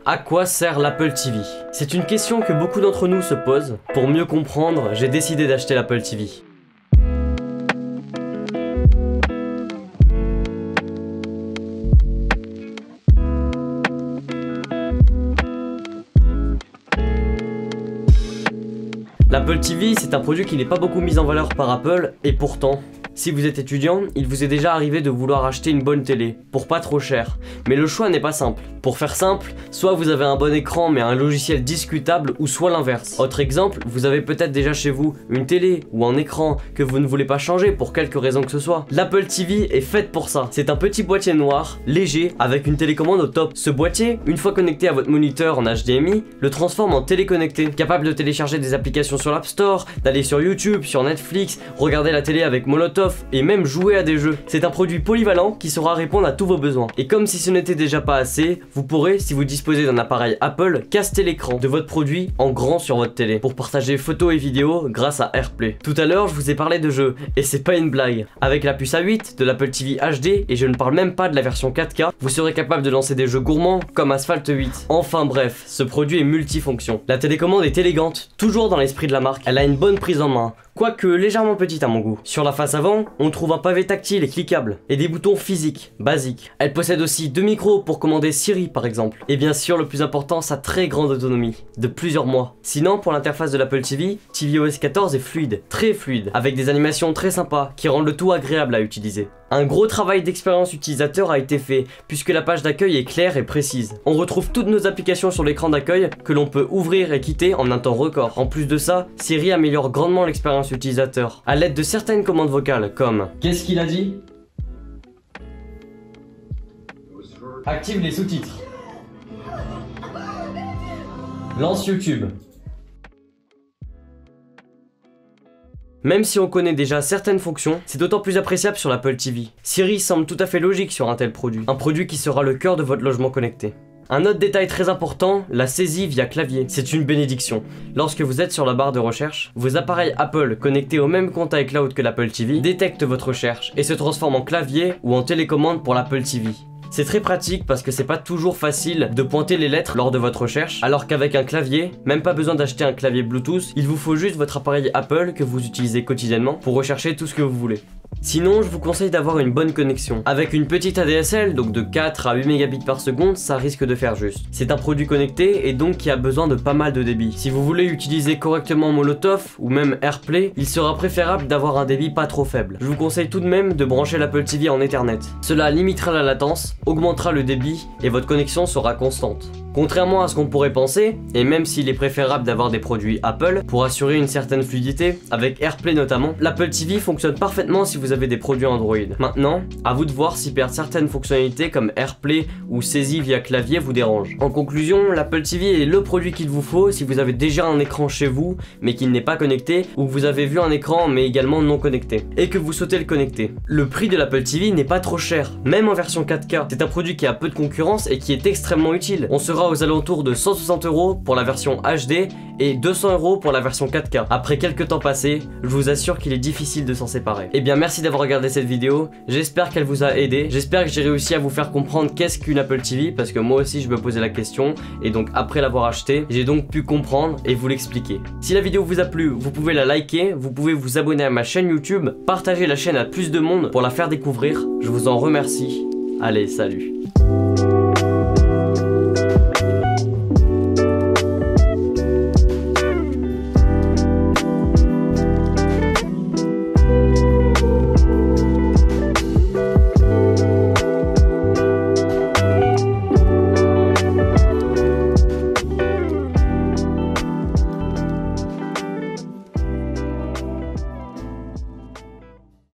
À quoi sert l'Apple TV? C'est une question que beaucoup d'entre nous se posent. Pour mieux comprendre, j'ai décidé d'acheter l'Apple TV. L'Apple TV, c'est un produit qui n'est pas beaucoup mis en valeur par Apple, et pourtant, si vous êtes étudiant, il vous est déjà arrivé de vouloir acheter une bonne télé, pour pas trop cher. Mais le choix n'est pas simple. Pour faire simple, soit vous avez un bon écran mais un logiciel discutable, ou soit l'inverse. Autre exemple, vous avez peut-être déjà chez vous une télé ou un écran que vous ne voulez pas changer pour quelque raison que ce soit. L'Apple TV est faite pour ça. C'est un petit boîtier noir, léger, avec une télécommande au top. Ce boîtier, une fois connecté à votre moniteur en HDMI, le transforme en télé connectée, capable de télécharger des applications sur l'App Store, d'aller sur YouTube, sur Netflix, regarder la télé avec Molotov et même jouer à des jeux. C'est un produit polyvalent qui saura répondre à tous vos besoins. Et comme si ce n'était déjà pas assez, vous pourrez, si vous disposez d'un appareil Apple, caster l'écran de votre produit en grand sur votre télé pour partager photos et vidéos grâce à AirPlay. Tout à l'heure, je vous ai parlé de jeux et c'est pas une blague. Avec la puce A8 de l'Apple TV HD, et je ne parle même pas de la version 4K, vous serez capable de lancer des jeux gourmands comme Asphalt 8. Enfin bref, ce produit est multifonction. La télécommande est élégante, toujours dans l'esprit de la marque. Elle a une bonne prise en main, quoique légèrement petite à mon goût. Sur la face avant, on trouve un pavé tactile et cliquable, et des boutons physiques, basiques. Elle possède aussi 2 micros pour commander Siri par exemple. Et bien sûr, le plus important, sa très grande autonomie, de plusieurs mois. Sinon, pour l'interface de l'Apple TV, tvOS 14 est fluide, très fluide, avec des animations très sympas, qui rendent le tout agréable à utiliser. Un gros travail d'expérience utilisateur a été fait, puisque la page d'accueil est claire et précise. On retrouve toutes nos applications sur l'écran d'accueil, que l'on peut ouvrir et quitter en un temps record. En plus de ça, Siri améliore grandement l'expérience utilisateur, à l'aide de certaines commandes vocales, comme « Qu'est-ce qu'il a dit ?» Active les sous-titres. Lance YouTube. Même si on connaît déjà certaines fonctions, c'est d'autant plus appréciable sur l'Apple TV. Siri semble tout à fait logique sur un tel produit, un produit qui sera le cœur de votre logement connecté. Un autre détail très important, la saisie via clavier. C'est une bénédiction. Lorsque vous êtes sur la barre de recherche, vos appareils Apple connectés au même compte iCloud que l'Apple TV détectent votre recherche et se transforment en clavier ou en télécommande pour l'Apple TV. C'est très pratique parce que c'est pas toujours facile de pointer les lettres lors de votre recherche, alors qu'avec un clavier, même pas besoin d'acheter un clavier Bluetooth, il vous faut juste votre appareil Apple que vous utilisez quotidiennement pour rechercher tout ce que vous voulez. Sinon, je vous conseille d'avoir une bonne connexion. Avec une petite ADSL, donc de 4 à 8 mégabits par seconde, ça risque de faire juste. C'est un produit connecté et donc qui a besoin de pas mal de débit. Si vous voulez utiliser correctement Molotov ou même AirPlay, il sera préférable d'avoir un débit pas trop faible. Je vous conseille tout de même de brancher l'Apple TV en Ethernet. Cela limitera la latence, augmentera le débit et votre connexion sera constante. Contrairement à ce qu'on pourrait penser, et même s'il est préférable d'avoir des produits Apple pour assurer une certaine fluidité, avec AirPlay notamment, l'Apple TV fonctionne parfaitement si vous avez des produits Android. Maintenant, à vous de voir si perdre certaines fonctionnalités comme AirPlay ou saisie via clavier vous dérange. En conclusion, l'Apple TV est le produit qu'il vous faut si vous avez déjà un écran chez vous mais qui n'est pas connecté, ou que vous avez vu un écran mais également non connecté, et que vous souhaitez le connecter. Le prix de l'Apple TV n'est pas trop cher, même en version 4K. C'est un produit qui a peu de concurrence et qui est extrêmement utile. On sera aux alentours de 160 € pour la version HD et 200 € pour la version 4K. Après quelques temps passés, je vous assure qu'il est difficile de s'en séparer. Et bien merci d'avoir regardé cette vidéo, j'espère qu'elle vous a aidé, j'espère que j'ai réussi à vous faire comprendre qu'est-ce qu'une Apple TV, parce que moi aussi je me posais la question, et donc après l'avoir acheté, j'ai donc pu comprendre et vous l'expliquer. Si la vidéo vous a plu, vous pouvez la liker, vous pouvez vous abonner à ma chaîne YouTube, partager la chaîne à plus de monde pour la faire découvrir, je vous en remercie. Allez, salut.